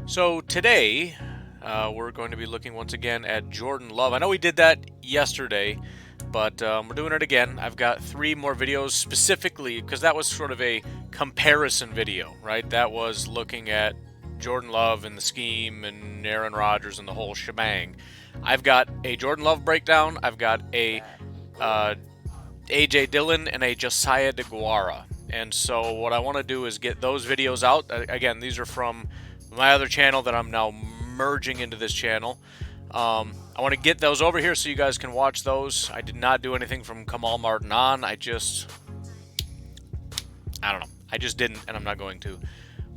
So today, we're going to be looking once again at Jordan Love. I know we did that yesterday, but we're doing it again. I've got 3 more videos specifically because that was sort of a comparison video, right? That was looking at Jordan Love and the scheme and Aaron Rodgers and the whole shebang. I've got a Jordan Love breakdown. I've got a uh, AJ Dillon and a Josiah DeGuara. And so what I want to do is get those videos out. Again, these are from my other channel that I'm now merging into this channel. I want to get those over here so you guys can watch those. I did not do anything from Kamal Martin on. I don't know. I just didn't, and I'm not going to.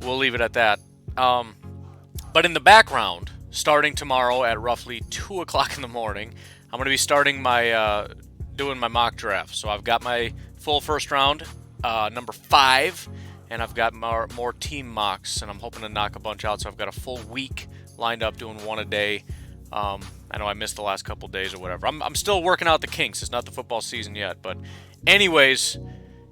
We'll leave it at that. But in the background, starting tomorrow at roughly 2 o'clock in the morning, I'm going to be starting my doing my mock draft. So I've got my full first round, number 5, and I've got more team mocks, and I'm hoping to knock a bunch out. So I've got a full week lined up doing one a day. I know I missed the last couple days or whatever. I'm still working out the kinks. It's not the football season yet. But anyways,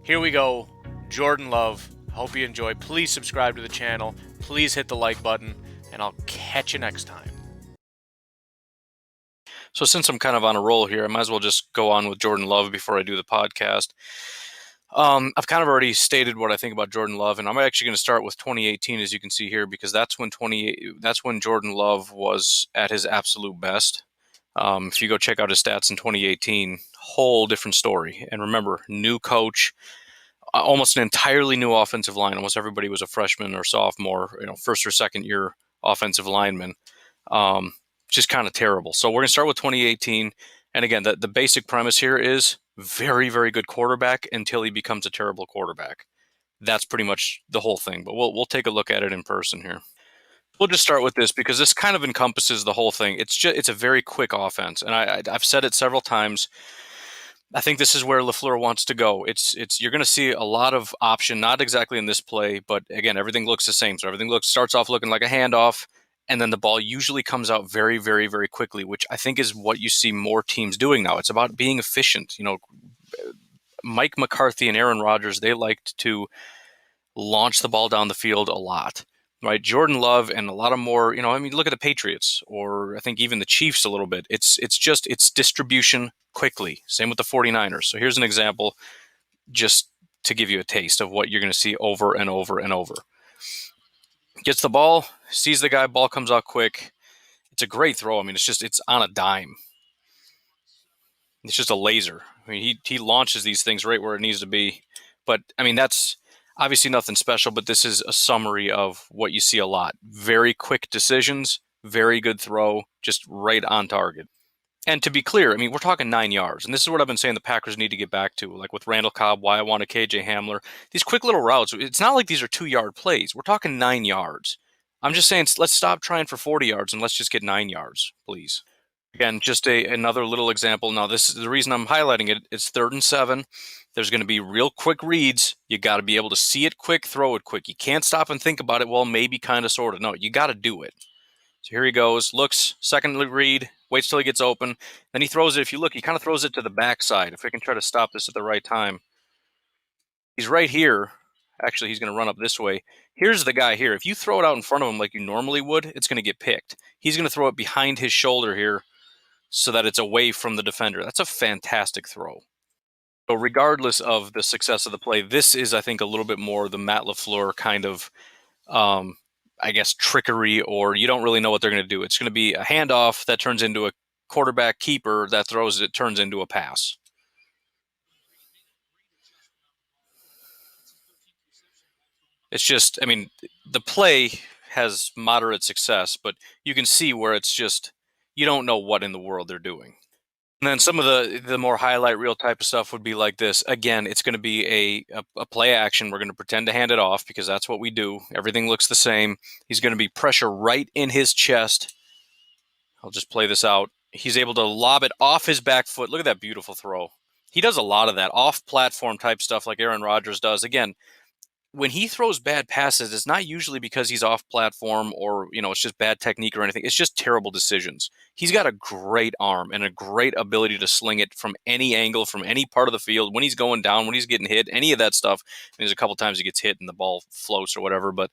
here we go. Jordan Love. Hope you enjoy. Please subscribe to the channel. Please hit the like button, and I'll catch you next time. So since I'm kind of on a roll here, I might as well just go on with Jordan Love before I do the podcast. I've kind of already stated what I think about Jordan Love, and I'm actually going to start with 2018, as you can see here, because that's when Jordan Love was at his absolute best. If you go check out his stats in 2018, whole different story. And remember, new coach, almost an entirely new offensive line. Almost everybody was a freshman or sophomore, first or second year offensive lineman. Just kind of terrible. So we're going to start with 2018. And again, the basic premise here is very, very good quarterback until he becomes a terrible quarterback. That's pretty much the whole thing. But we'll take a look at it in person here. We'll just start with this because this kind of encompasses the whole thing. It's a very quick offense, and I've said it several times. I think this is where LaFleur wants to go. You're going to see a lot of option, not exactly in this play, but again, everything looks the same. So everything starts off looking like a handoff, and then the ball usually comes out very, very, very quickly, which I think is what you see more teams doing now. It's about being efficient. Mike McCarthy and Aaron Rodgers, they liked to launch the ball down the field a lot, right? Jordan Love and a lot of more, look at the Patriots, or I think even the Chiefs a little bit. It's distribution quickly. Same with the 49ers. So here's an example just to give you a taste of what you're going to see over and over and over. Gets the ball, sees the guy, ball comes out quick. It's a great throw. I mean, it's on a dime. It's just a laser. I mean, he launches these things right where it needs to be. But, I mean, that's obviously nothing special, but this is a summary of what you see a lot. Very quick decisions, very good throw, just right on target. And to be clear, I mean, we're talking 9 yards. And this is what I've been saying the Packers need to get back to, like with Randall Cobb, why I wanted KJ Hamler. These quick little routes, it's not like these are 2-yard plays. We're talking 9 yards. I'm just saying, let's stop trying for 40 yards and let's just get 9 yards, please. Again, just another little example. Now, this is the reason I'm highlighting it. It's 3rd and 7. There's going to be real quick reads. You got to be able to see it quick, throw it quick. You can't stop and think about it. Well, maybe, kind of, sort of. No, you got to do it. So here he goes, looks, second read, waits till he gets open. Then he throws it. If you look, he kind of throws it to the backside. If we can try to stop this at the right time. He's right here. Actually, he's going to run up this way. Here's the guy here. If you throw it out in front of him like you normally would, it's going to get picked. He's going to throw it behind his shoulder here so that it's away from the defender. That's a fantastic throw. So regardless of the success of the play, this is, I think, a little bit more the Matt LaFleur kind of, I guess, trickery, or you don't really know what they're going to do. It's going to be a handoff that turns into a quarterback keeper that throws it, turns into a pass. It's just, I mean, the play has moderate success, but you can see where it's just, you don't know what in the world they're doing. And then some of the more highlight reel type of stuff would be like this. Again, it's going to be a play action. We're going to pretend to hand it off because that's what we do. Everything looks the same. He's going to be pressure right in his chest. I'll just play this out. He's able to lob it off his back foot. Look at that beautiful throw. He does a lot of that off-platform type stuff like Aaron Rodgers does. Again, when he throws bad passes, it's not usually because he's off platform or, it's just bad technique or anything. It's just terrible decisions. He's got a great arm and a great ability to sling it from any angle, from any part of the field, when he's going down, when he's getting hit, any of that stuff. There's a couple times he gets hit and the ball floats or whatever, but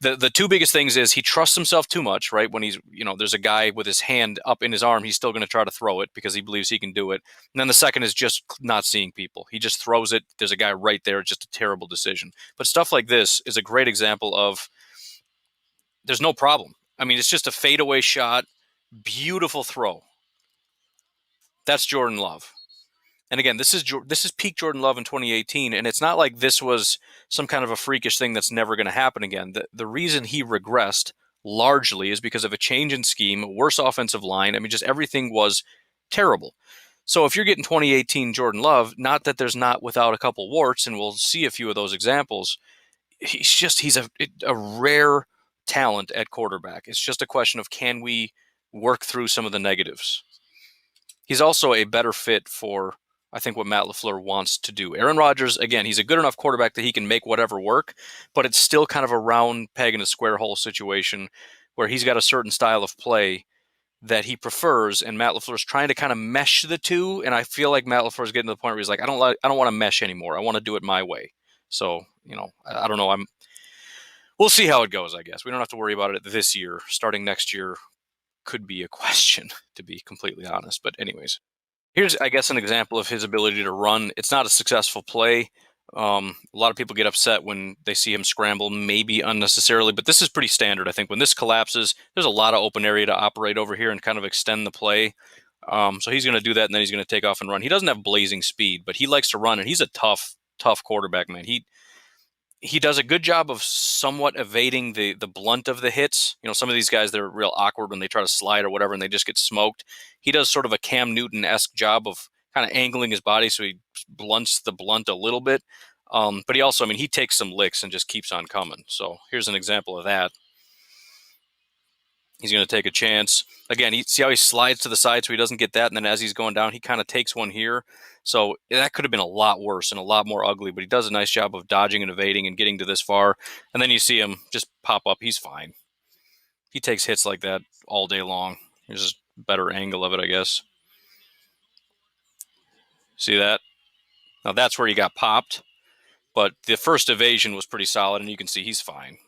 The two biggest things is he trusts himself too much, right? When he's, there's a guy with his hand up in his arm, he's still going to try to throw it because he believes he can do it. And then the second is just not seeing people. He just throws it. There's a guy right there. It's just a terrible decision. But stuff like this is a great example of there's no problem. I mean, it's just a fadeaway shot, beautiful throw. That's Jordan Love. And again, this is peak Jordan Love in 2018, and it's not like this was some kind of a freakish thing that's never going to happen again. The reason he regressed largely is because of a change in scheme, worse offensive line. I mean, just everything was terrible. So if you're getting 2018 Jordan Love, not that there's not without a couple warts, and we'll see a few of those examples, he's a rare talent at quarterback. It's just a question of, can we work through some of the negatives? He's also a better fit for, I think, what Matt LaFleur wants to do. Aaron Rodgers, again, he's a good enough quarterback that he can make whatever work, but it's still kind of a round peg in a square hole situation where he's got a certain style of play that he prefers, and Matt LaFleur's trying to kind of mesh the two. And I feel like Matt LaFleur's getting to the point where he's like, I don't want to mesh anymore. I want to do it my way. So, I don't know. We'll see how it goes, I guess. We don't have to worry about it this year. Starting next year could be a question, to be completely honest. But anyways, here's, I guess, an example of his ability to run. It's not a successful play. A lot of people get upset when they see him scramble, maybe unnecessarily, but this is pretty standard. I think when this collapses, there's a lot of open area to operate over here and kind of extend the play. So he's going to do that, and then he's going to take off and run. He doesn't have blazing speed, but he likes to run, and he's a tough quarterback, man. He does a good job of somewhat evading the blunt of the hits. Some of these guys, they're real awkward when they try to slide or whatever, and they just get smoked. He does sort of a Cam Newton-esque job of kind of angling his body so he blunts the blunt a little bit. But he also, he takes some licks and just keeps on coming. So here's an example of that. He's going to take a chance. Again, see how he slides to the side so he doesn't get that, and then as he's going down, he kind of takes one here. So that could have been a lot worse and a lot more ugly, but he does a nice job of dodging and evading and getting to this far. And then you see him just pop up. He's fine. He takes hits like that all day long. Here's a better angle of it, I guess. See that? Now that's where he got popped, but the first evasion was pretty solid, and you can see he's fine.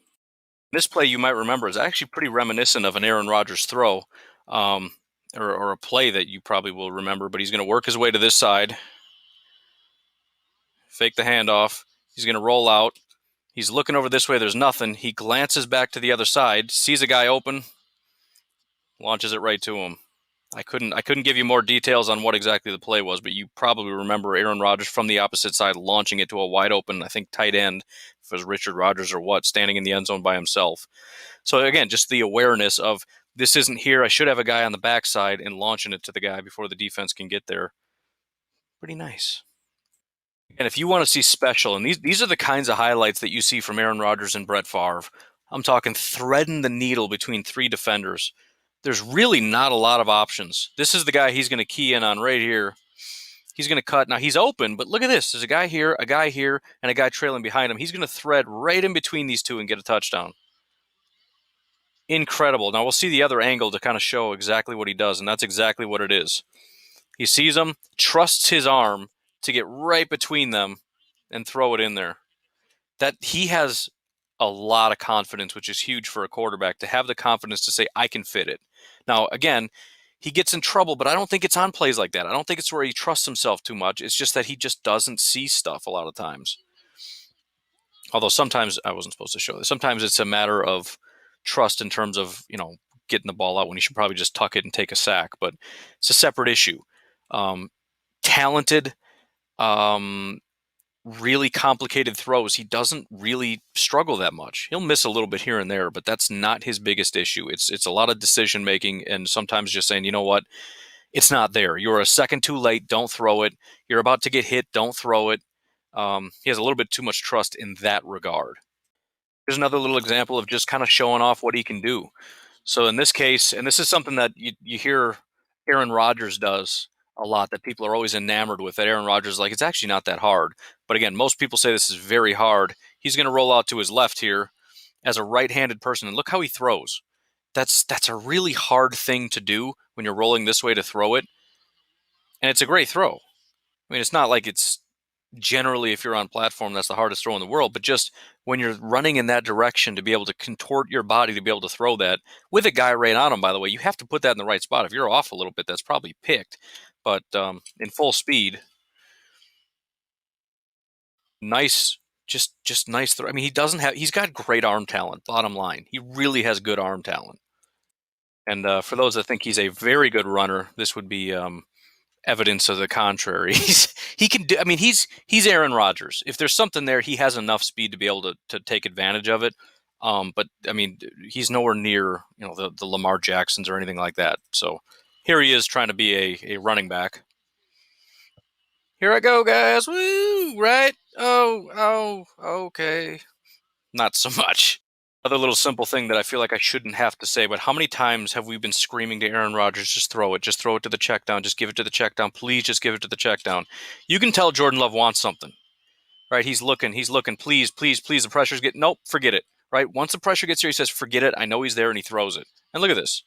This play, you might remember, is actually pretty reminiscent of an Aaron Rodgers throw, or a play that you probably will remember. But he's going to work his way to this side, fake the handoff. He's going to roll out. He's looking over this way. There's nothing. He glances back to the other side, sees a guy open, launches it right to him. I couldn't give you more details on what exactly the play was, but you probably remember Aaron Rodgers from the opposite side launching it to a wide open, I think, tight end, if it was Richard Rodgers or what, standing in the end zone by himself. So again, just the awareness of, this isn't here. I should have a guy on the backside, and launching it to the guy before the defense can get there. Pretty nice. And if you want to see special, and these are the kinds of highlights that you see from Aaron Rodgers and Brett Favre, I'm talking threading the needle between three defenders. There's really not a lot of options. This is the guy he's going to key in on right here. He's going to cut. Now, he's open, but look at this. There's a guy here, and a guy trailing behind him. He's going to thread right in between these two and get a touchdown. Incredible. Now, we'll see the other angle to kind of show exactly what he does, and that's exactly what it is. He sees them, trusts his arm to get right between them and throw it in there. That he has a lot of confidence, which is huge for a quarterback, to have the confidence to say, I can fit it. Now, again, he gets in trouble, but I don't think it's on plays like that. I don't think it's where he trusts himself too much. It's just that he just doesn't see stuff a lot of times. Although sometimes, I wasn't supposed to show this, sometimes it's a matter of trust in terms of, getting the ball out when he should probably just tuck it and take a sack. But it's a separate issue. Talented, really complicated throws, he doesn't really struggle that much. He'll miss a little bit here and there, but that's not his biggest issue. It's a lot of decision making, and sometimes just saying, you know what, it's not there. You're a second too late. Don't throw it. You're about to get hit. Don't throw it. He has a little bit too much trust in that regard. Here's another little example of just kind of showing off what he can do. So in this case, and this is something that you hear Aaron Rodgers does a lot, that people are always enamored with, that Aaron Rodgers is like, it's actually not that hard. But again, most people say this is very hard. He's going to roll out to his left here as a right-handed person, and look how he throws. That's a really hard thing to do when you're rolling this way to throw it. And it's a great throw. It's not like it's generally, if you're on platform, that's the hardest throw in the world. But just when you're running in that direction, to be able to contort your body to be able to throw that with a guy right on him, by the way, you have to put that in the right spot. If you're off a little bit, that's probably picked. But in full speed, nice, just nice throw. I mean, he's got great arm talent. Bottom line, he really has good arm talent. And for those that think he's a very good runner, this would be evidence of the contrary. He can do. I mean, he's Aaron Rodgers. If there's something there, he has enough speed to be able to take advantage of it. But I mean, he's nowhere near the Lamar Jacksons or anything like that. So here he is trying to be a running back. Here I go, guys! Woo! Right? Okay. Not so much. Other little simple thing that I feel like I shouldn't have to say, but how many times have we been screaming to Aaron Rodgers, just throw it to the check down, just give it to the check down, please just give it to the check down. You can tell Jordan Love wants something, right? He's looking, please, please, please, the pressure's getting, nope, forget it, right? Once the pressure gets here, he says, forget it, I know he's there, and he throws it. And look at this.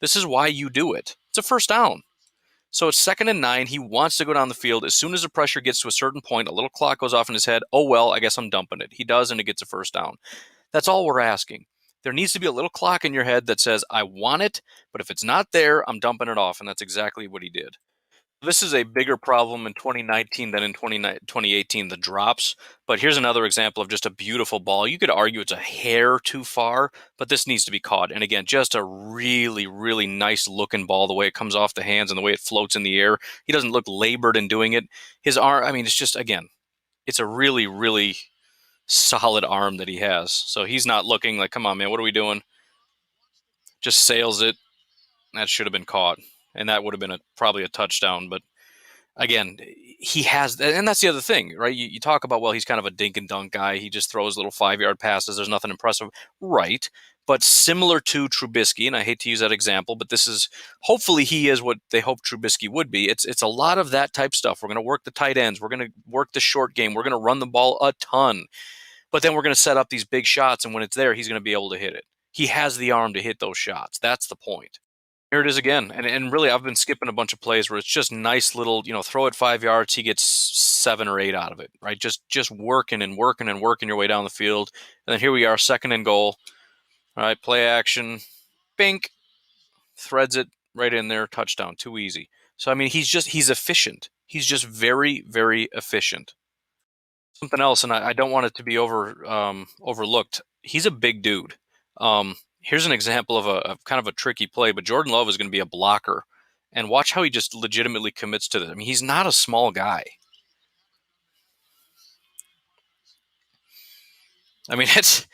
This is why you do it. It's a first down. So it's 2nd and 9. He wants to go down the field. As soon as the pressure gets to a certain point, a little clock goes off in his head. Oh, well, I guess I'm dumping it. He does, and it gets a first down. That's all we're asking. There needs to be a little clock in your head that says, I want it, but if it's not there, I'm dumping it off. And that's exactly what he did. This is a bigger problem in 2019 than in 2018, the drops. But here's another example of just a beautiful ball. You could argue it's a hair too far, but this needs to be caught. And again, just a really, really nice looking ball, the way it comes off the hands and the way it floats in the air. He doesn't look labored in doing it. His arm, I mean, it's just, again, it's a really, really solid arm that he has. So he's not looking like, come on, man, what are we doing? Just sails it. That should have been caught. And that would have been probably a touchdown. But again, he has, and that's the other thing, right? You talk about, well, he's kind of a dink and dunk guy. He just throws little 5-yard passes. There's nothing impressive. Right. But similar to Trubisky, and I hate to use that example, but this is, hopefully he is what they hope Trubisky would be. It's a lot of that type stuff. We're going to work the tight ends. We're going to work the short game. We're going to run the ball a ton. But then we're going to set up these big shots, and when it's there, he's going to be able to hit it. He has the arm to hit those shots. That's the point. Here it is again. And really, I've been skipping a bunch of plays where it's just nice little, throw it 5 yards, he gets 7 or 8 out of it, right? Just working and working and working your way down the field. And then here we are, 2nd and goal. All right, play action. Bink. Threads it right in there. Touchdown. Too easy. So, I mean, he's efficient. He's just very, very efficient. Something else, and I don't want it to be overlooked. He's a big dude. Here's an example of kind of a tricky play, but Jordan Love is going to be a blocker, and watch how he just legitimately commits to this. I mean, he's not a small guy. I mean, it's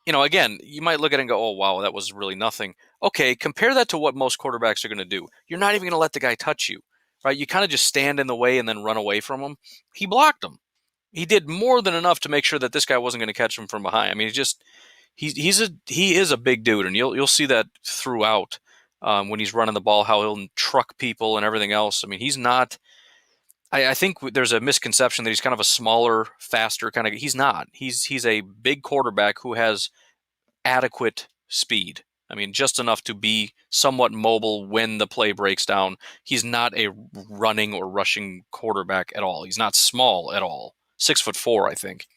again, you might look at it and go, "Oh, wow, that was really nothing." Okay, compare that to what most quarterbacks are going to do. You're not even going to let the guy touch you, right? You kind of just stand in the way and then run away from him. He blocked him. He did more than enough to make sure that this guy wasn't going to catch him from behind. I mean, he is a big dude, and you'll see that throughout when he's running the ball, how he'll truck people and everything else. I mean, he's not. I think there's a misconception that he's kind of a smaller, faster kind of. He's not. He's a big quarterback who has adequate speed. I mean, just enough to be somewhat mobile when the play breaks down. He's not a running or rushing quarterback at all. He's not small at all. 6'4", I think.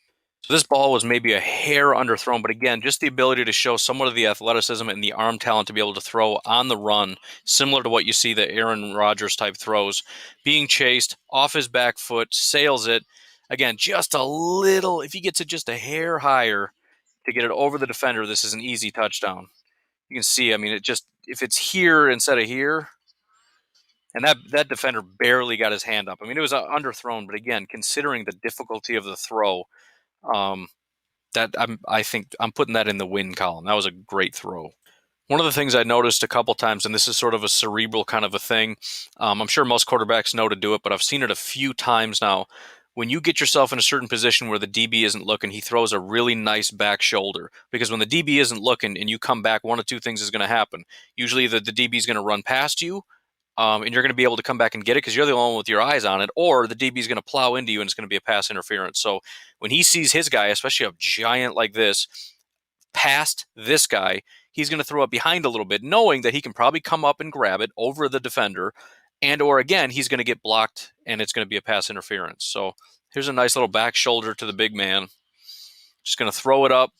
So this ball was maybe a hair underthrown, but again, just the ability to show somewhat of the athleticism and the arm talent to be able to throw on the run, similar to what you see the Aaron Rodgers type throws, being chased off his back foot, sails it. Again, just a little, if he gets it just a hair higher to get it over the defender, this is an easy touchdown. You can see, I mean, if it's here instead of here, and that defender barely got his hand up. I mean, it was underthrown, but again, considering the difficulty of the throw, um, I think I'm putting that in the win column. That was a great throw. One of the things I noticed a couple times, and this is sort of a cerebral kind of a thing, I'm sure most quarterbacks know to do it, but I've seen it a few times now. When you get yourself in a certain position where the DB isn't looking, he throws a really nice back shoulder. Because when the DB isn't looking and you come back, one of two things is going to happen. Usually the DB is going to run past you, and you're going to be able to come back and get it because you're the only one with your eyes on it, or the DB is going to plow into you and it's going to be a pass interference. So when he sees his guy, especially a giant like this, past this guy, he's going to throw it behind a little bit, knowing that he can probably come up and grab it over the defender, and or again, he's going to get blocked and it's going to be a pass interference. So Here's a nice little back shoulder to the big man. Just going to throw it up.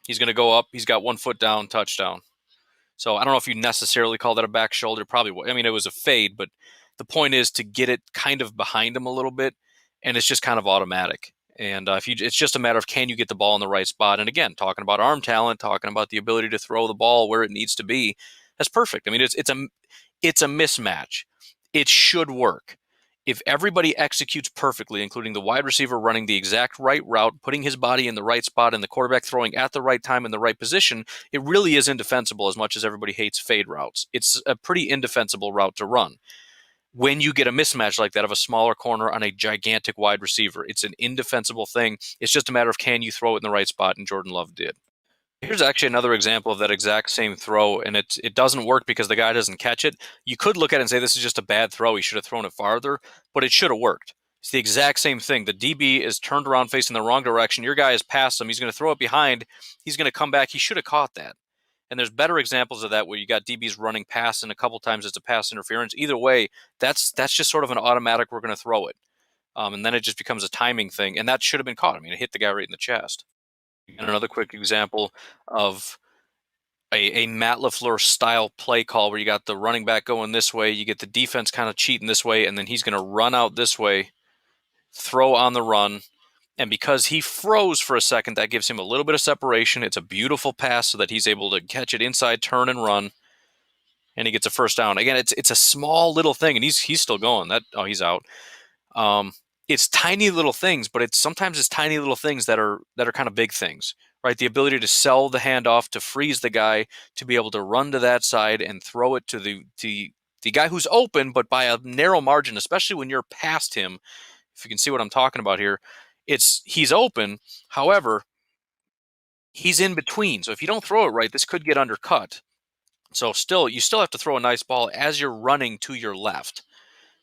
He's going to go up. He's got 1 foot down, touchdown. So I don't know if you necessarily call that a back shoulder. Probably, I mean, it was a fade, but the point is to get it kind of behind him a little bit, and it's just kind of automatic. And if you, it's just a matter of can you get the ball in the right spot. And again, talking about arm talent, talking about the ability to throw the ball where it needs to be, that's perfect. I mean, it's a mismatch. It should work. If everybody executes perfectly, including the wide receiver running the exact right route, putting his body in the right spot, and the quarterback throwing at the right time in the right position, it really is indefensible as much as everybody hates fade routes. It's a pretty indefensible route to run. When you get a mismatch like that of a smaller corner on a gigantic wide receiver, it's an indefensible thing. It's just a matter of can you throw it in the right spot, and Jordan Love did. Here's actually another example of that exact same throw, and it doesn't work because the guy doesn't catch it. You could look at it and say this is just a bad throw. He should have thrown it farther, but it should have worked. It's the exact same thing. The DB is turned around facing the wrong direction. Your guy is past him. He's going to throw it behind. He's going to come back. He should have caught that. And there's better examples of that where you got DBs running past, and a couple times it's a pass interference. Either way, that's just sort of an automatic. We're going to throw it, and then it just becomes a timing thing. And that should have been caught. I mean, it hit the guy right in the chest. And another quick example of a Matt LaFleur style play call where you got the running back going this way, you get the defense kind of cheating this way, and then he's going to run out this way, throw on the run. And because he froze for a second, that gives him a little bit of separation. It's a beautiful pass so that he's able to catch it inside, turn, and run. And he gets a first down. Again, it's a small little thing, and he's still going. He's out. It's tiny little things, but sometimes it's tiny little things that are kind of big things, right? The ability to sell the handoff, to freeze the guy, to be able to run to that side and throw it to the guy who's open, but by a narrow margin, especially when you're past him. If you can see what I'm talking about here, he's open. However, he's in between. So if you don't throw it right, this could get undercut. So you still have to throw a nice ball as you're running to your left.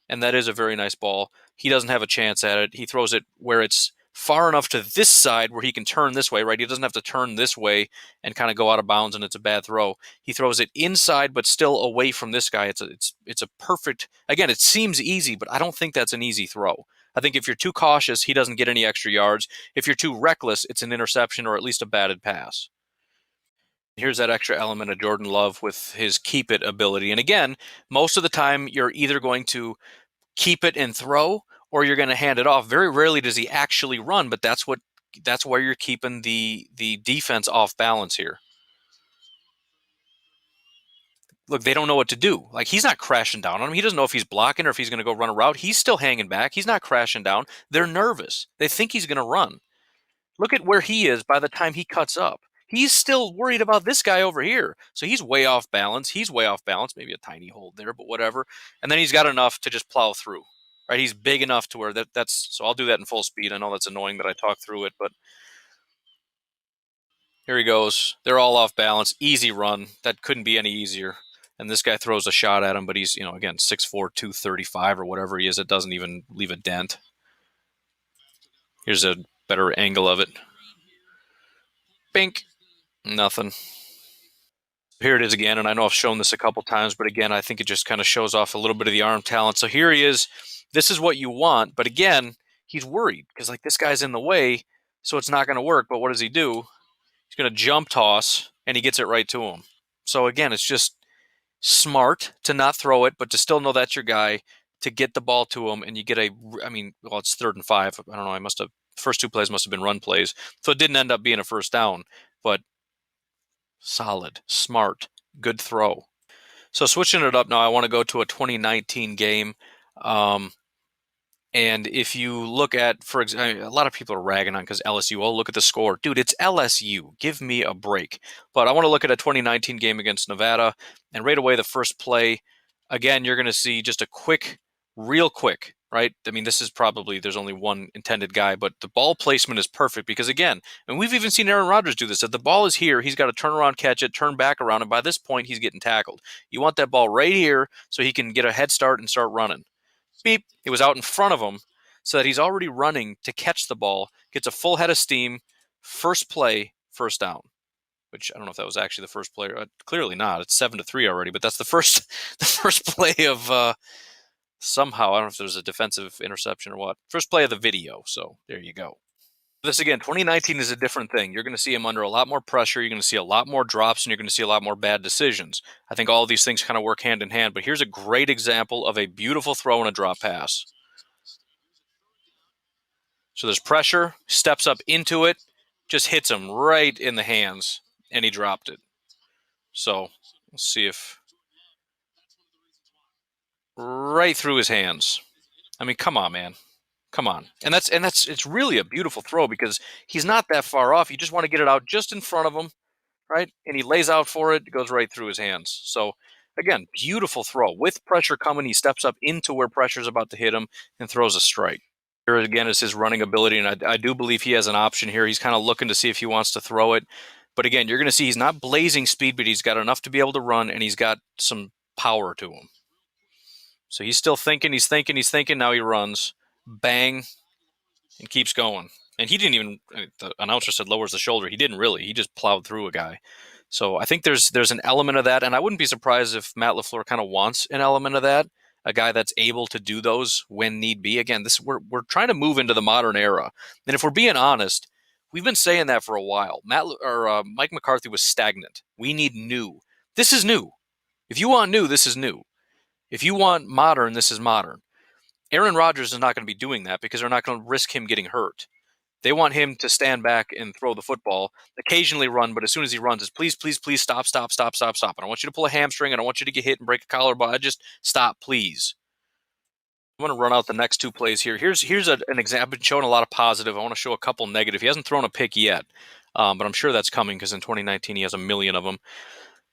And that is a very nice ball. He doesn't have a chance at it. He throws it where it's far enough to this side where he can turn this way, right? He doesn't have to turn this way and kind of go out of bounds, and it's a bad throw. He throws it inside, but still away from this guy. It's a perfect. Again, it seems easy, but I don't think that's an easy throw. I think if you're too cautious, he doesn't get any extra yards. If you're too reckless, it's an interception or at least a batted pass. Here's that extra element of Jordan Love with his keep it ability. And again, most of the time you're either going to keep it and throw, or you're going to hand it off. Very rarely does he actually run, but that's where you're keeping the defense off balance here. Look, they don't know what to do. Like, he's not crashing down on him. He doesn't know if he's blocking or if he's going to go run a route. He's still hanging back. He's not crashing down. They're nervous. They think he's going to run. Look at where he is by the time he cuts up. He's still worried about this guy over here. So he's way off balance. Maybe a tiny hold there, but whatever. And then he's got enough to just plow through. Right? He's big enough to where that's so I'll do that in full speed. I know that's annoying that I talk through it, but here he goes. They're all off balance. Easy run. That couldn't be any easier. And this guy throws a shot at him, but he's, again, 6'4", 235 or whatever he is. It doesn't even leave a dent. Here's a better angle of it. Bink. Nothing. Here it is again, and I know I've shown this a couple times, but again, I think it just kind of shows off a little bit of the arm talent. So here he is. This is what you want, but again, he's worried because this guy's in the way, so it's not going to work. But what does he do? He's going to jump toss, and he gets it right to him. So again, it's just smart to not throw it, but to still know that's your guy, to get the ball to him, and you get it's 3rd and 5. I don't know. First 2 plays must have been run plays, so it didn't end up being a first down, but solid, smart, good throw. So switching it up now, I want to go to a 2019 game. And if you look at, for example, a lot of people are ragging on because LSU, look at the score. Dude, it's LSU. Give me a break. But I want to look at a 2019 game against Nevada. And right away, the first play, again, you're going to see just a real quick, right? I mean, there's only one intended guy, but the ball placement is perfect because, again, and we've even seen Aaron Rodgers do this. If the ball is here, he's got to turn around, catch it, turn back around, and by this point, he's getting tackled. You want that ball right here so he can get a head start and start running. Beep, it was out in front of him so that he's already running to catch the ball, gets a full head of steam, first play, first down. Which I don't know if that was actually the first play. Clearly not. It's 7-3 already, but that's the first play of Somehow, I don't know if there's a defensive interception or what. First play of the video, so there you go. This again, 2019 is a different thing. You're going to see him under a lot more pressure. You're going to see a lot more drops, and you're going to see a lot more bad decisions. I think all of these things kind of work hand in hand, but here's a great example of a beautiful throw and a drop pass. So there's pressure, steps up into it, just hits him right in the hands, and he dropped it. So let's see if right through his hands. I mean, come on, man. Come on. And it's really a beautiful throw because he's not that far off. You just want to get it out just in front of him, right? And he lays out for it. It goes right through his hands. So again, beautiful throw. With pressure coming, he steps up into where pressure's about to hit him and throws a strike. Here again is his running ability, and I do believe he has an option here. He's kind of looking to see if he wants to throw it. But again, you're going to see he's not blazing speed, but he's got enough to be able to run, and he's got some power to him. So he's still thinking, he's thinking. Now he runs. Bang. And keeps going. And he didn't even, the announcer said lowers the shoulder. He didn't really. He just plowed through a guy. So I think there's an element of that, and I wouldn't be surprised if Matt LaFleur kind of wants an element of that, a guy that's able to do those when need be. Again, we're trying to move into the modern era, and if we're being honest, we've been saying that for a while. Mike McCarthy was stagnant. We need new. This is new. If you want new, this is new. If you want modern, this is modern. Aaron Rodgers is not going to be doing that because they're not going to risk him getting hurt. They want him to stand back and throw the football, occasionally run, but as soon as he runs, it's please, please, please stop. I don't want you to pull a hamstring. I don't want you to get hit and break a collarbone. Just stop, please. I'm going to run out the next two plays here. Here's an example. I've been showing a lot of positive. I want to show a couple negative. He hasn't thrown a pick yet, but I'm sure that's coming because in 2019 he has a million of them.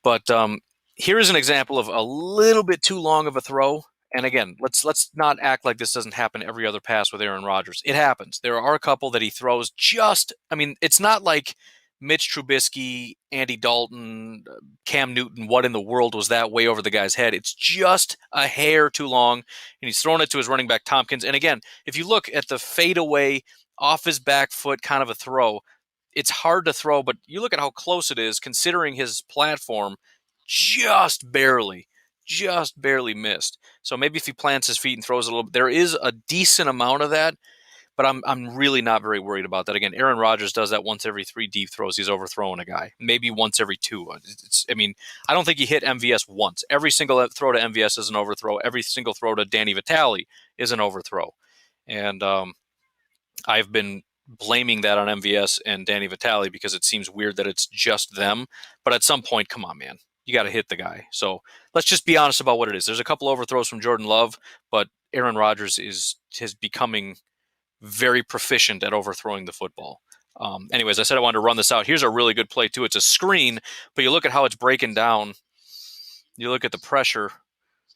But here is an example of a little bit too long of a throw. And again, let's not act like this doesn't happen every other pass with Aaron Rodgers. It happens. There are a couple that he throws it's not like Mitch Trubisky, Andy Dalton, Cam Newton, what in the world was that way over the guy's head? It's just a hair too long, and he's throwing it to his running back, Tompkins. And again, if you look at the fadeaway, off his back foot kind of a throw, it's hard to throw, but you look at how close it is considering his platform, just barely missed. So maybe if he plants his feet and throws a little bit, there is a decent amount of that, but I'm really not very worried about that. Again, Aaron Rodgers does that once every 3 deep throws. He's overthrowing a guy. Maybe once every 2. I don't think he hit MVS once. Every single throw to MVS is an overthrow. Every single throw to Danny Vitale is an overthrow. And I've been blaming that on MVS and Danny Vitale because it seems weird that it's just them. But at some point, come on, man. You got to hit the guy. So let's just be honest about what it is. There's a couple overthrows from Jordan Love, but Aaron Rodgers is becoming very proficient at overthrowing the football. Anyways, I said I wanted to run this out. Here's a really good play, too. It's a screen, but you look at how it's breaking down. You look at the pressure,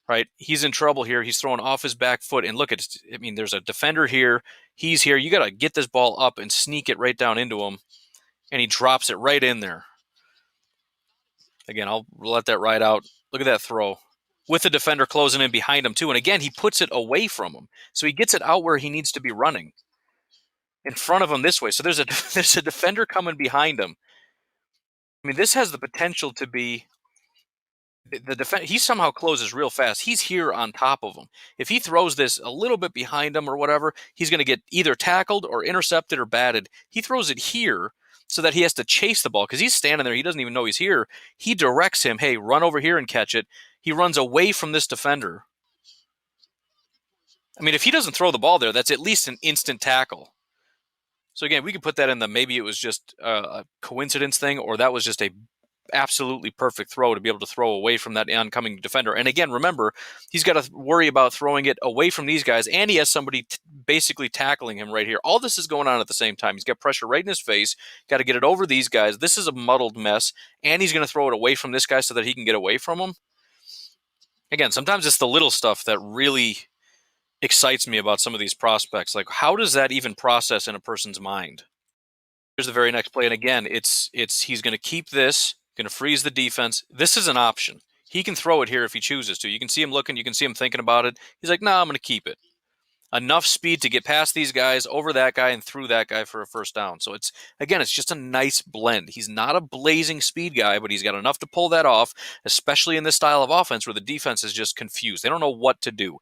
right? He's in trouble here. He's throwing off his back foot. And look at it. I mean, there's a defender here. He's here. You got to get this ball up and sneak it right down into him. And he drops it right in there. Again, I'll let that ride out. Look at that throw. With the defender closing in behind him, too. And again, he puts it away from him. So he gets it out where he needs to be running. In front of him this way. So there's a defender coming behind him. I mean, this has the potential to be the defense. He somehow closes real fast. He's here on top of him. If he throws this a little bit behind him or whatever, he's going to get either tackled or intercepted or batted. He throws it here so that he has to chase the ball because he's standing there. He doesn't even know he's here. He directs him, hey, run over here and catch it. He runs away from this defender. I mean, if he doesn't throw the ball there, that's at least an instant tackle. So again, we could put that in the maybe it was just a coincidence thing, or that was just a absolutely perfect throw to be able to throw away from that oncoming defender. And again, remember, he's got to worry about throwing it away from these guys, and he has somebody basically tackling him right here. All this is going on at the same time. He's got pressure right in his face, got to get it over these guys. This is a muddled mess, and he's going to throw it away from this guy so that he can get away from him. Again, sometimes it's the little stuff that really excites me about some of these prospects. Like, how does that even process in a person's mind? Here's the very next play, and again, it's he's going to keep this, going to freeze the defense. This is an option. He can throw it here if he chooses to. You can see him looking. You can see him thinking about it. He's like, nah, I'm going to keep it. Enough speed to get past these guys, over that guy, and through that guy for a first down. So it's just a nice blend. He's not a blazing speed guy, but he's got enough to pull that off, especially in this style of offense where the defense is just confused. They don't know what to do.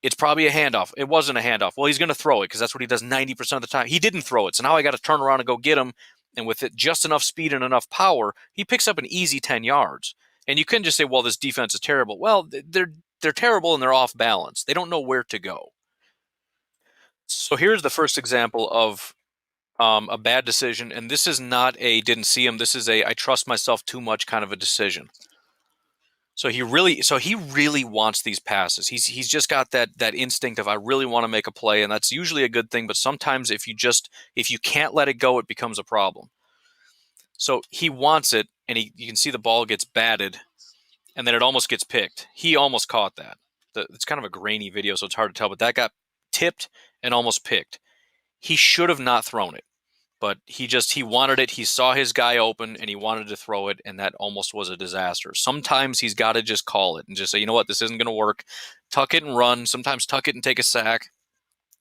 It's probably a handoff. It wasn't a handoff. Well, he's going to throw it because that's what he does 90% of the time. He didn't throw it. So now I got to turn around and go get him. And with it just enough speed and enough power, he picks up an easy 10 yards. And you couldn't just say, well, this defense is terrible. Well, they're terrible and they're off balance. They don't know where to go. So here's the first example of a bad decision. And this is not a didn't see him. This is a I trust myself too much kind of a decision. So he really wants these passes. He's just got that instinct of I really want to make a play, and that's usually a good thing. But sometimes if you can't let it go, it becomes a problem. So he wants it, and you can see the ball gets batted, and then it almost gets picked. He almost caught that. It's kind of a grainy video, so it's hard to tell. But that got tipped and almost picked. He should have not thrown it. But he wanted it. He saw his guy open and he wanted to throw it, and that almost was a disaster. Sometimes he's got to just call it and just say, you know what, this isn't going to work. Tuck it and run. Sometimes tuck it and take a sack.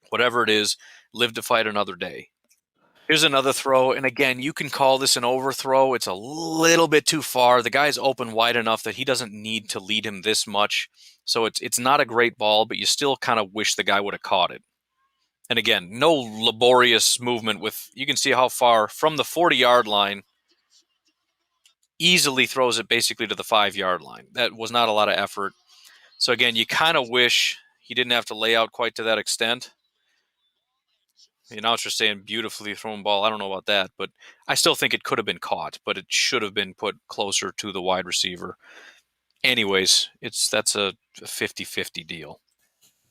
Whatever it is, live to fight another day. Here's another throw, and again, you can call this an overthrow. It's a little bit too far. The guy's open wide enough that he doesn't need to lead him this much. So it's not a great ball, but you still kind of wish the guy would have caught it. And again, no laborious movement you can see how far from the 40-yard line, easily throws it basically to the 5-yard line. That was not a lot of effort. So again, you kind of wish he didn't have to lay out quite to that extent. The announcer's saying beautifully thrown ball. I don't know about that, but I still think it could have been caught, but it should have been put closer to the wide receiver. Anyways, that's a 50-50 deal.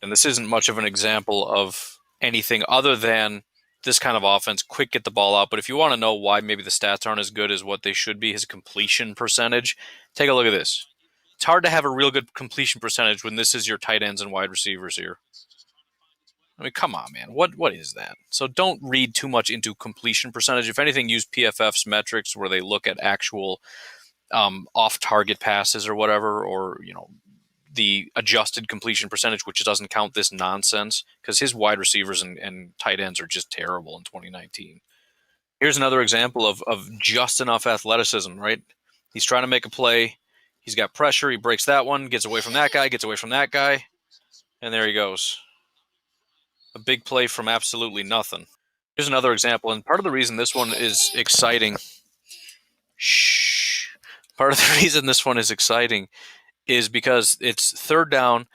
And this isn't much of an example of anything other than this kind of offense, quick get the ball out. But if you want to know why maybe the stats aren't as good as what they should be, his completion percentage, take a look at this. It's hard to have a real good completion percentage when this is your tight ends and wide receivers here. I mean, come on, man. What is that? So don't read too much into completion percentage. If anything, use PFF's metrics where they look at actual off-target passes or whatever, or the adjusted completion percentage, which doesn't count this nonsense, because his wide receivers and tight ends are just terrible in 2019. Here's another example of just enough athleticism, right? He's trying to make a play. He's got pressure. He breaks that one, gets away from that guy, and there he goes. A big play from absolutely nothing. Here's another example, and part of the reason this one is exciting. Part of the reason this one is exciting is because it's third down.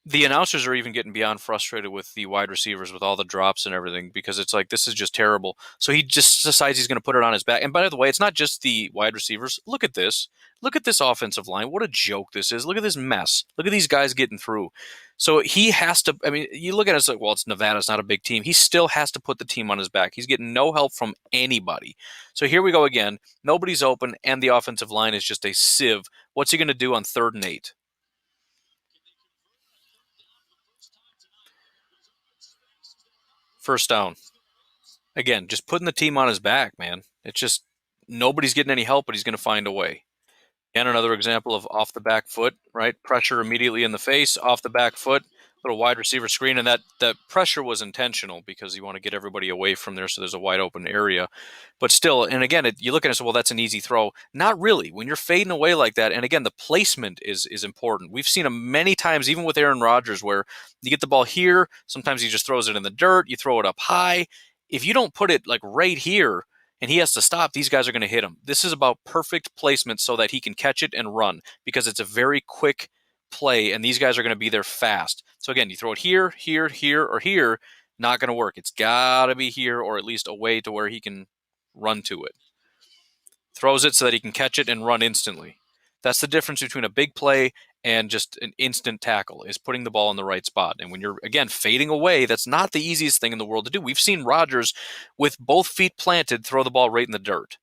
The announcers are even getting beyond frustrated with the wide receivers with all the drops and everything, because it's like, this is just terrible. So he just decides he's going to put it on his back. And by the way, it's not just the wide receivers. Look at this. Look at this offensive line. What a joke this is. Look at this mess. Look at these guys getting through. So he has to, I mean, you look at it, it's like, well, it's Nevada. It's not a big team. He still has to put the team on his back. He's getting no help from anybody. So here we go again. Nobody's open, and the offensive line is just a sieve. What's he going to do on 3rd and 8? First down. Again, just putting the team on his back, man. It's just nobody's getting any help, but he's going to find a way. And another example of off the back foot, right? Pressure immediately in the face, off the back foot, little wide receiver screen. And that pressure was intentional because you want to get everybody away from there so there's a wide open area. But still, and again, you look at it and say, well, that's an easy throw. Not really. When you're fading away like that, and again, the placement is important. We've seen them many times, even with Aaron Rodgers, where you get the ball here, sometimes he just throws it in the dirt, you throw it up high. If you don't put it like right here, and he has to stop, these guys are going to hit him. This is about perfect placement so that he can catch it and run, because it's a very quick play, and these guys are going to be there fast. So again, you throw it here, here, here, or here, not going to work. It's got to be here, or at least away to where he can run to it. Throws it so that he can catch it and run instantly. That's the difference between a big play and just an instant tackle, is putting the ball in the right spot. And when you're, again, fading away, that's not the easiest thing in the world to do. We've seen Rodgers, with both feet planted, throw the ball right in the dirt.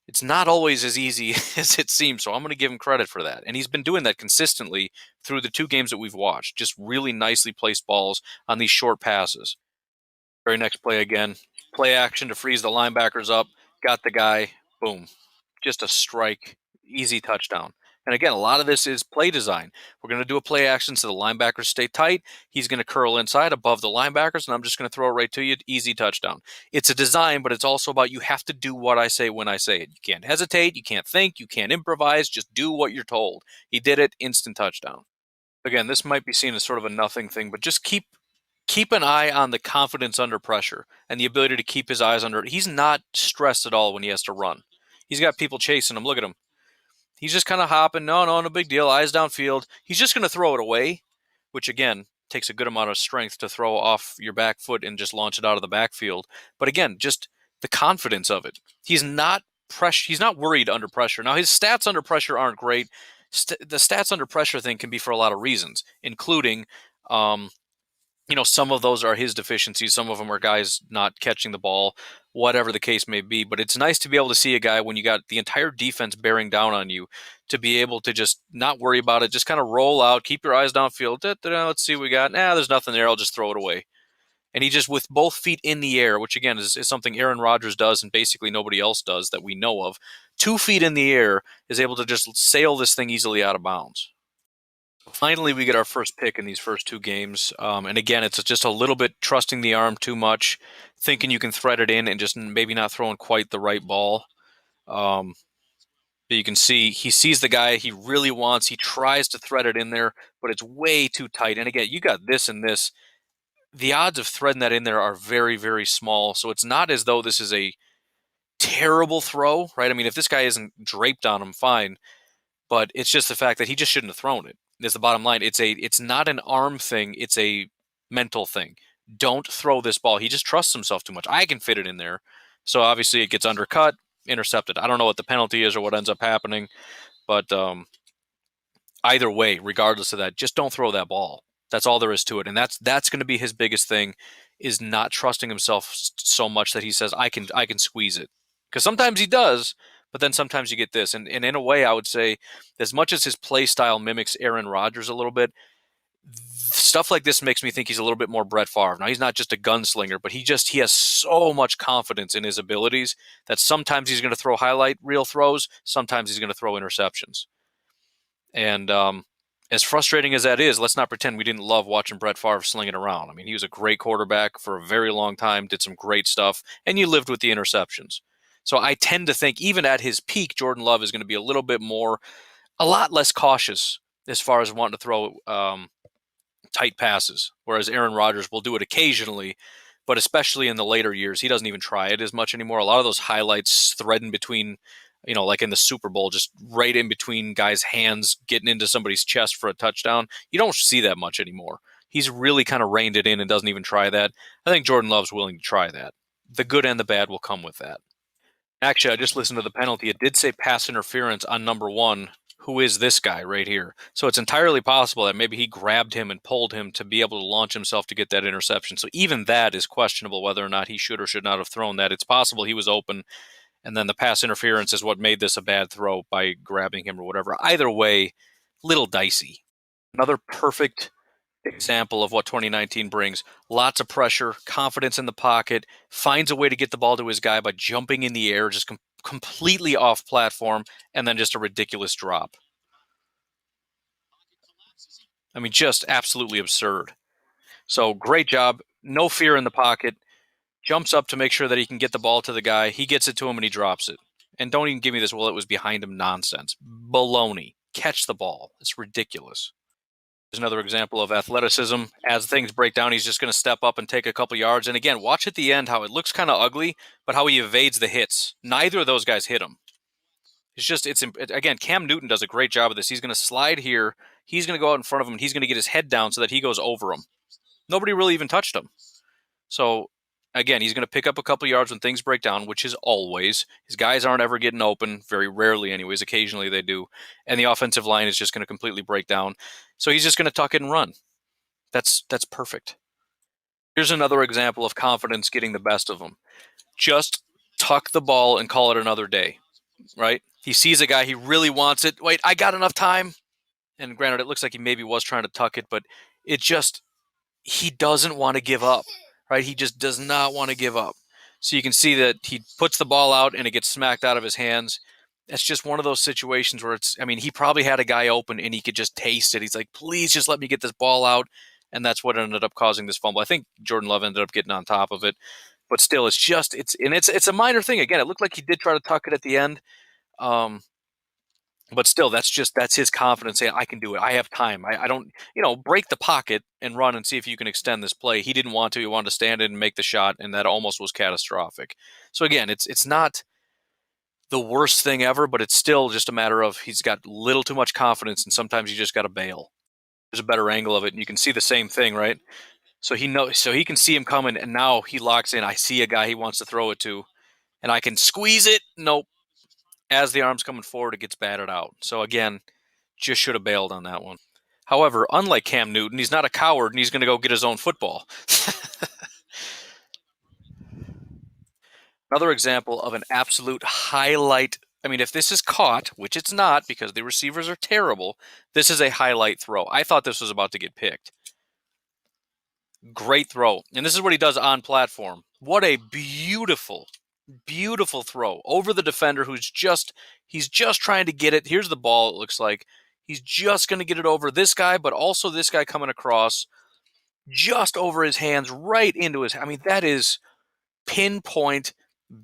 It's not always as easy as it seems, so I'm going to give him credit for that. And he's been doing that consistently through the 2 games that we've watched, just really nicely placed balls on these short passes. Very next play again, play action to freeze the linebackers up, got the guy, boom. Just a strike, easy touchdown. And again, a lot of this is play design. We're going to do a play action so the linebackers stay tight. He's going to curl inside above the linebackers, and I'm just going to throw it right to you. Easy touchdown. It's a design, but it's also about you have to do what I say when I say it. You can't hesitate. You can't think. You can't improvise. Just do what you're told. He did it. Instant touchdown. Again, this might be seen as sort of a nothing thing, but just keep an eye on the confidence under pressure and the ability to keep his eyes under it. He's not stressed at all when he has to run. He's got people chasing him. Look at him. He's just kind of hopping. No, no, no big deal. Eyes downfield. He's just going to throw it away, which again takes a good amount of strength to throw off your back foot and just launch it out of the backfield. But again, just the confidence of it. He's not He's not worried under pressure. Now his stats under pressure aren't great. The stats under pressure thing can be for a lot of reasons, including um, some of those are his deficiencies. Some of them are guys not catching the ball, whatever the case may be. But it's nice to be able to see a guy when you got the entire defense bearing down on you to be able to just not worry about it, just kind of roll out, keep your eyes downfield. Let's see what we got. Nah, there's nothing there. I'll just throw it away. And he just, with both feet in the air, which again is something Aaron Rodgers does and basically nobody else does that we know of, 2 feet in the air is able to just sail this thing easily out of bounds. Finally, we get our first pick in these first two games. And again, it's just a little bit trusting the arm too much, thinking you can thread it in and just maybe not throwing quite the right ball. Um, but you can see he sees the guy he really wants. He tries to thread it in there, but it's way too tight. And again, you got this and this. The odds of threading that in there are very, very small. So it's not as though this is a terrible throw, right? I mean, if this guy isn't draped on him, fine. But it's just the fact that he just shouldn't have thrown it. Is the bottom line. It's not an arm thing, it's a mental thing. Don't throw this ball. He just trusts himself too much. I can fit it in there. So obviously it gets undercut, intercepted. I don't know what the penalty is or what ends up happening, but either way, regardless of that, just don't throw that ball. That's all there is to it. And that's going to be his biggest thing, is not trusting himself so much that he says I can squeeze it. Because sometimes he does, but then sometimes you get this. And in a way, I would say, as much as his play style mimics Aaron Rodgers a little bit, stuff like this makes me think he's a little bit more Brett Favre. Now, he's not just a gunslinger, but he has so much confidence in his abilities that sometimes he's going to throw highlight reel throws, sometimes he's going to throw interceptions. And as frustrating as that is, let's not pretend we didn't love watching Brett Favre slinging around. I mean, he was a great quarterback for a very long time, did some great stuff, and you lived with the interceptions. So I tend to think even at his peak, Jordan Love is going to be a lot less cautious as far as wanting to throw tight passes, whereas Aaron Rodgers will do it occasionally, but especially in the later years, he doesn't even try it as much anymore. A lot of those highlights threading between, like in the Super Bowl, just right in between guys' hands, getting into somebody's chest for a touchdown. You don't see that much anymore. He's really kind of reined it in and doesn't even try that. I think Jordan Love's willing to try that. The good and the bad will come with that. Actually, I just listened to the penalty. It did say pass interference on number one. Who is this guy right here? So it's entirely possible that maybe he grabbed him and pulled him to be able to launch himself to get that interception. So even that is questionable whether or not he should or should not have thrown that. It's possible he was open, and then the pass interference is what made this a bad throw by grabbing him or whatever. Either way, little dicey. Another perfect example of what 2019 brings. Lots of pressure, confidence in the pocket, finds a way to get the ball to his guy by jumping in the air, just completely off platform, and then just a ridiculous drop. I mean, just absolutely absurd. So great job. No fear in the pocket. Jumps up to make sure that he can get the ball to the guy. He gets it to him and he drops it. And don't even give me this, well, it was behind him nonsense. Baloney. Catch the ball. It's ridiculous. There's another example of athleticism. As things break down, he's just going to step up and take a couple yards. And again, watch at the end how it looks kind of ugly, but how he evades the hits. Neither of those guys hit him. Again, Cam Newton does a great job of this. He's going to slide here. He's going to go out in front of him. And he's going to get his head down so that he goes over him. Nobody really even touched him. So again, he's going to pick up a couple yards when things break down, which is always. His guys aren't ever getting open, very rarely anyways. Occasionally they do. And the offensive line is just going to completely break down. So he's just going to tuck it and run. That's perfect. Here's another example of confidence getting the best of him. Just tuck the ball and call it another day, right? He sees a guy, he really wants it. Wait, I got enough time. And granted, it looks like he maybe was trying to tuck it, but he doesn't want to give up, right? He just does not want to give up. So you can see that he puts the ball out and it gets smacked out of his hands. That's just one of those situations where he probably had a guy open and he could just taste it. He's like, please just let me get this ball out. And that's what ended up causing this fumble. I think Jordan Love ended up getting on top of it, but still, it's a minor thing. Again, it looked like he did try to tuck it at the end. But still, that's his confidence saying, I can do it. I have time. I don't, break the pocket and run and see if you can extend this play. He didn't want to. He wanted to stand in and make the shot, and that almost was catastrophic. So again, it's not the worst thing ever, but it's still just a matter of he's got little too much confidence, and sometimes you just got to bail. There's a better angle of it, and you can see the same thing, right? So he can see him coming, and now he locks in. I see a guy he wants to throw it to, and I can squeeze it. Nope. As the arm's coming forward, it gets batted out. So again, just should have bailed on that one. However, unlike Cam Newton, he's not a coward and he's going to go get his own football. Another example of an absolute highlight. I mean, if this is caught, which it's not because the receivers are terrible, this is a highlight throw. I thought this was about to get picked. Great throw. And this is what he does on platform. What a beautiful, beautiful throw over the defender he's just trying to get it. Here's the ball, it looks like. He's just going to get it over this guy, but also this guy coming across just over his hands, right into his. I mean, that is pinpoint,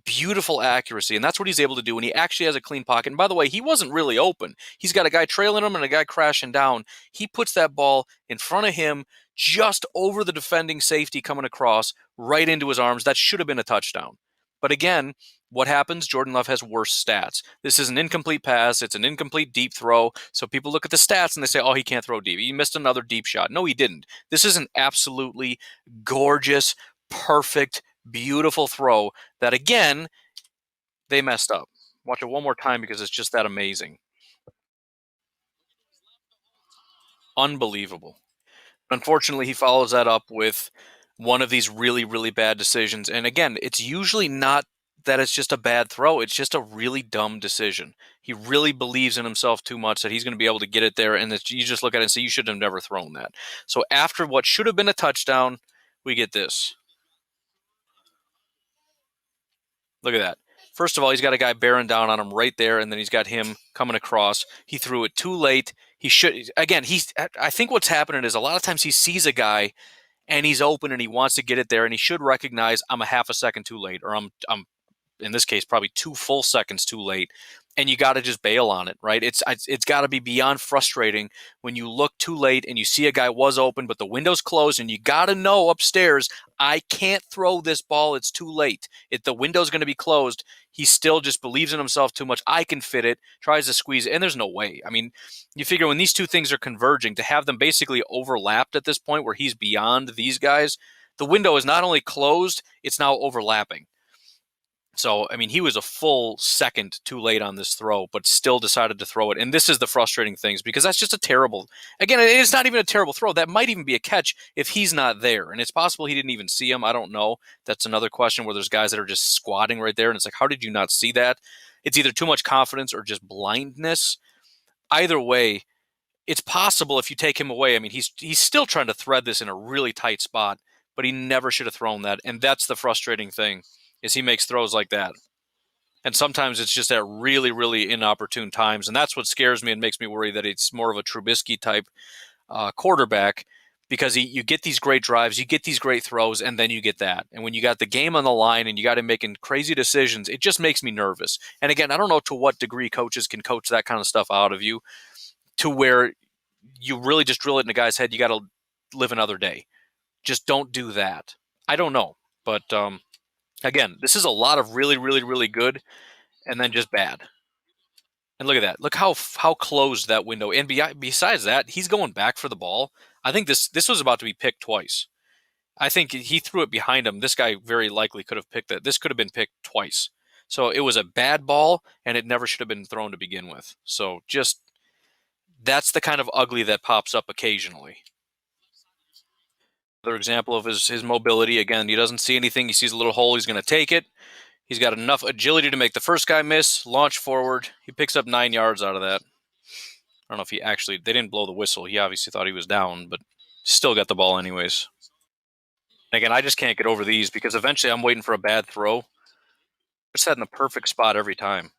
beautiful accuracy, and that's what he's able to do when he actually has a clean pocket. And by the way, he wasn't really open. He's got a guy trailing him and a guy crashing down. He puts that ball in front of him, just over the defending safety coming across, right into his arms. That should have been a touchdown. But again, what happens? Jordan Love has worse stats. This is an incomplete pass. It's an incomplete deep throw. So people look at the stats and they say, oh, he can't throw deep. He missed another deep shot. No, he didn't. This is an absolutely gorgeous, perfect, beautiful throw that, again, they messed up. Watch it one more time because it's just that amazing. Unbelievable. Unfortunately, he follows that up with one of these really, really bad decisions. And again, it's usually not that it's just a bad throw. It's just a really dumb decision. He really believes in himself too much that he's going to be able to get it there. And you just look at it and say, you should have never thrown that. So after what should have been a touchdown, we get this. Look at that. First of all, he's got a guy bearing down on him right there, and then he's got him coming across. He threw it too late. He should, again, I think what's happening is a lot of times he sees a guy and he's open and he wants to get it there, and he should recognize I'm a half a second too late, or I'm in this case probably 2 full seconds too late, and you got to just bail on it, right? It's got to be beyond frustrating when you look too late and you see a guy was open but the window's closed, and you got to know upstairs, I can't throw this ball, it's too late. The window's going to be closed. He still just believes in himself too much. I can fit it, tries to squeeze it, and there's no way. I mean, you figure when these two things are converging, to have them basically overlapped at this point where he's beyond these guys, the window is not only closed, it's now overlapping. So, I mean, he was a full second too late on this throw, but still decided to throw it. And this is the frustrating things, because that's just a terrible, again, it's not even a terrible throw. That might even be a catch if he's not there. And it's possible he didn't even see him. I don't know. That's another question where there's guys that are just squatting right there. And it's like, how did you not see that? It's either too much confidence or just blindness. Either way, it's possible if you take him away. I mean, he's still trying to thread this in a really tight spot, but he never should have thrown that. And that's the frustrating thing, is he makes throws like that. And sometimes it's just at really, really inopportune times. And that's what scares me and makes me worry that it's more of a Trubisky type quarterback, because you get these great drives, you get these great throws, and then you get that. And when you got the game on the line and you got him making crazy decisions, it just makes me nervous. And again, I don't know to what degree coaches can coach that kind of stuff out of you, to where you really just drill it in a guy's head, you got to live another day. Just don't do that. I don't know. But again, this is a lot of really, really, really good and then just bad. And look at that. Look how closed that window. And besides that, he's going back for the ball. I think this was about to be picked twice. I think he threw it behind him. This guy very likely could have picked it. This could have been picked twice. So it was a bad ball, and it never should have been thrown to begin with. So just, that's the kind of ugly that pops up occasionally. Another example of his mobility. Again, he doesn't see anything. He sees a little hole. He's going to take it. He's got enough agility to make the first guy miss, launch forward. He picks up 9 yards out of that. I don't know if they didn't blow the whistle. He obviously thought he was down, but still got the ball anyways. Again, I just can't get over these, because eventually I'm waiting for a bad throw. It's set in the perfect spot every time.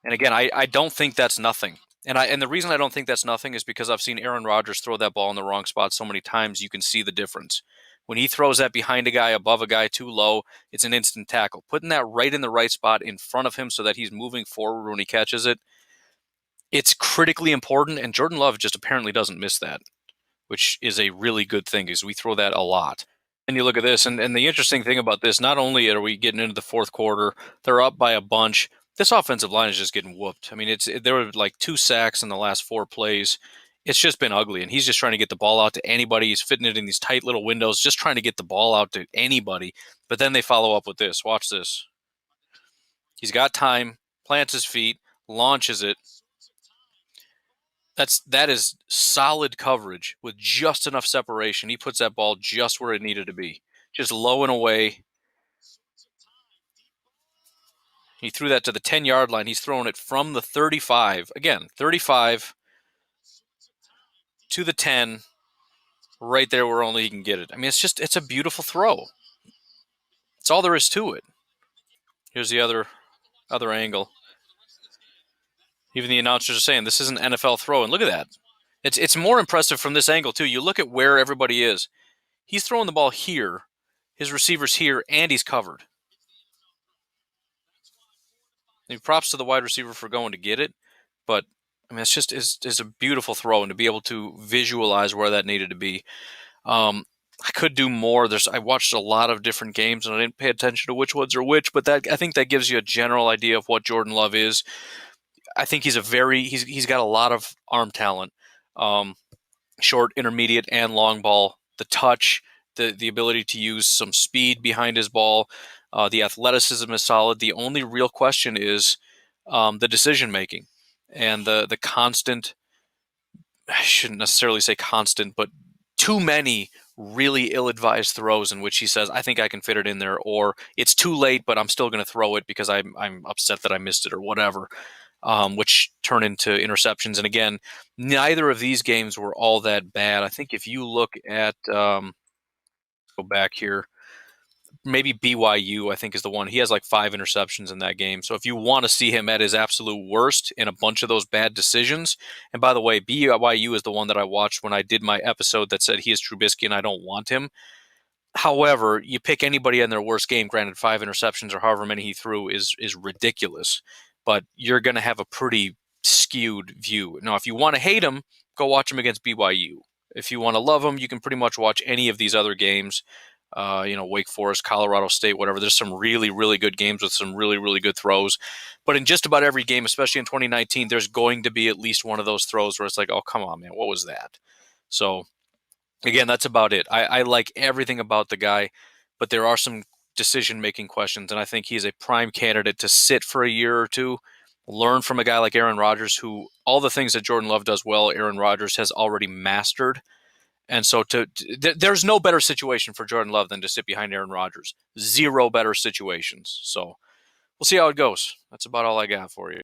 And again, I don't think that's nothing. And the reason I don't think that's nothing is because I've seen Aaron Rodgers throw that ball in the wrong spot so many times. You can see the difference. When he throws that behind a guy, above a guy, too low, it's an instant tackle. Putting that right in the right spot in front of him so that he's moving forward when he catches it, It's critically important, and Jordan Love just apparently doesn't miss that, which is a really good thing because we throw that a lot. And you look at this, and the interesting thing about this, not only are we getting into the fourth quarter, they're up by a bunch. This offensive line is just getting whooped. I mean, there were like 2 sacks in the last 4 plays. It's just been ugly, and he's just trying to get the ball out to anybody. He's fitting it in these tight little windows, just trying to get the ball out to anybody. But then they follow up with this. Watch this. He's got time, plants his feet, launches it. That is solid coverage with just enough separation. He puts that ball just where it needed to be, just low and away. He threw that to the 10-yard line. He's throwing it from the 35. Again, 35 to the 10, right there where only he can get it. I mean, it's a beautiful throw. That's all there is to it. Here's the other angle. Even the announcers are saying this is an NFL throw, and look at that. It's more impressive from this angle too. You look at where everybody is. He's throwing the ball here, his receiver's here, and he's covered. And props to the wide receiver for going to get it, but I mean it's a beautiful throw, and to be able to visualize where that needed to be. I could do more. I watched a lot of different games, and I didn't pay attention to which ones are which, but I think that gives you a general idea of what Jordan Love is. I think he's got a lot of arm talent, short, intermediate, and long ball. The touch, the ability to use some speed behind his ball, the athleticism is solid. The only real question is the decision making and the constant. I shouldn't necessarily say constant, but too many really ill-advised throws in which he says, "I think I can fit it in there," or "It's too late, but I'm still going to throw it because I'm upset that I missed it," or whatever. Which turn into interceptions. And again, neither of these games were all that bad. I think if you look at, go back here, maybe BYU, I think is the one. He has like 5 interceptions in that game. So if you want to see him at his absolute worst in a bunch of those bad decisions, and by the way, BYU is the one that I watched when I did my episode that said he is Trubisky and I don't want him. However, you pick anybody in their worst game, granted 5 interceptions or however many he threw is ridiculous, but you're going to have a pretty skewed view. Now, if you want to hate him, go watch him against BYU. If you want to love him, you can pretty much watch any of these other games. Wake Forest, Colorado State, whatever. There's some really, really good games with some really, really good throws. But in just about every game, especially in 2019, there's going to be at least one of those throws where it's like, oh, come on, man, what was that? So again, that's about it. I like everything about the guy, but there are some decision-making questions, and I think he's a prime candidate to sit for a year or two, learn from a guy like Aaron Rodgers, who all the things that Jordan Love does well, Aaron Rodgers has already mastered. And so there's no better situation for Jordan Love than to sit behind Aaron Rodgers. Zero better situations. So we'll see how it goes. That's about all I got for you.